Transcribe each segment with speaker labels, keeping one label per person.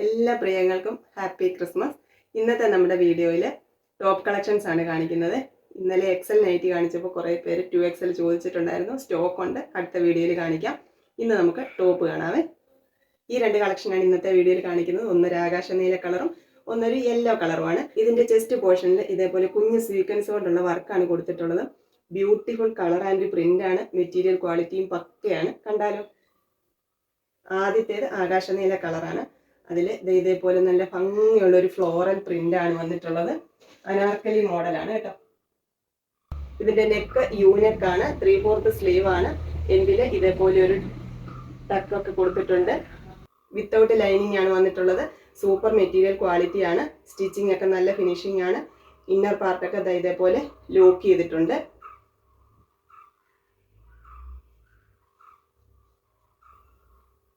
Speaker 1: എല്ലാ പ്രിയങ്ങൾക്കും happy Christmas. ഇന്നത്തെ നമ്മുടെ വീഡിയോയിൽ ടോപ്പ് കളക്ഷൻസ് ആണ് കാണിക്കുന്നത്. ഇന്നലെ എക്സൽ നൈറ്റി കാണിച്ചപ്പോൾ കുറേ പേര് 2XL ചോദിച്ചിട്ടുണ്ടായിരുന്നു. സ്റ്റോക്ക് ഉണ്ട്, അടുത്ത വീഡിയോയിൽ കാണിക്കാം. ഇന്ന് നമുക്ക് ടോപ്പ് കാണാവേ. ഈ രണ്ട് കളക്ഷനാണ് ഇന്നത്തെ വീഡിയോയിൽ കാണിക്കുന്നത്. ഒന്നൊരു ആകാശ നീല കളറും ഒന്നൊരു യെല്ലോ കളറുമാണ്. ഇതിന്റെ ചെസ്റ്റ് പോർഷനിൽ ഇതേപോലെ കുഞ്ഞ് സീക്വൻസ് കൊണ്ടുള്ള വർക്കാണ് കൊടുത്തിട്ടുള്ളത്. ബ്യൂട്ടിഫുൾ കളർ ആൻഡ് പ്രിന്റ് ആണ്. മെറ്റീരിയൽ ക്വാളിറ്റിയും പക്കയാണ്. കണ്ടാലോ, ആദ്യത്തേത് ആകാശ നീല കളറാണ്. അതിൽ ഇതേപോലെ നല്ല ഭംഗിയുള്ള ഒരു ഫ്ലോറൽ പ്രിന്റ് ആണ് വന്നിട്ടുള്ളത്. അനാർക്കലി മോഡലാണ് കേട്ടോ. ഇതിന്റെ നെക്ക് യൂനെക്ക് ആണ്, 3/4 സ്ലീവ് ആണ്. എൻഡില് ഇതേപോലെ ഒരു ടക്കൊക്കെ കൊടുത്തിട്ടുണ്ട്. വിത്തൗട്ട് ലൈനിങ് ആണ് വന്നിട്ടുള്ളത്. സൂപ്പർ മെറ്റീരിയൽ ക്വാളിറ്റി ആണ്. സ്റ്റിച്ചിങ് ഒക്കെ നല്ല ഫിനിഷിംഗ് ആണ്. ഇന്നർ പാർട്ടൊക്കെ ഇതേപോലെ ലോക്ക് ചെയ്തിട്ടുണ്ട്.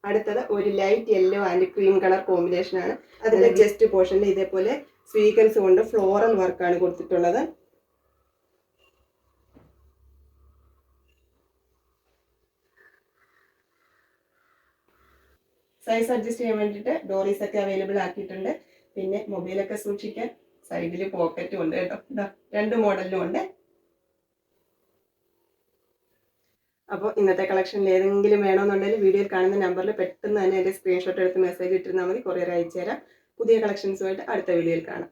Speaker 1: അടുത്തത് ഒരു light yellow and cream colour combination ആണ്. അതിന്റെ ചെസ്റ്റ് പോർഷനിൽ ഇതേപോലെ സ്വീക്വൻസ് കൊണ്ട് ഫ്ലോറൽ വർക്കാണ് കൊടുത്തിട്ടുള്ളത്. സൈസ് അഡ്ജസ്റ്റ് ചെയ്യാൻ വേണ്ടിയിട്ട് ഡോറീസ് ഒക്കെ അവൈലബിൾ ആക്കിയിട്ടുണ്ട്. പിന്നെ മൊബൈലൊക്കെ സൂക്ഷിക്കാൻ സൈഡിൽ പോക്കറ്റും ഉണ്ട് കേട്ടോ. രണ്ട് മോഡലിലും ഉണ്ട്. അപ്പോൾ ഇന്നത്തെ കളക്ഷനിൽ ഏതെങ്കിലും വേണമെന്നുണ്ടെങ്കിൽ വീഡിയോയിൽ കാണുന്ന നമ്പറിൽ പെട്ടെന്ന് തന്നെ എൻ്റെ സ്ക്രീൻഷോട്ട് എടുത്ത് മെസ്സേജ് ഇട്ടിരുന്നാൽ മതി. കൊറിയർ അയച്ചു തരാം. പുതിയ കളക്ഷൻസുമായിട്ട് അടുത്ത വീഡിയോയിൽ കാണാം.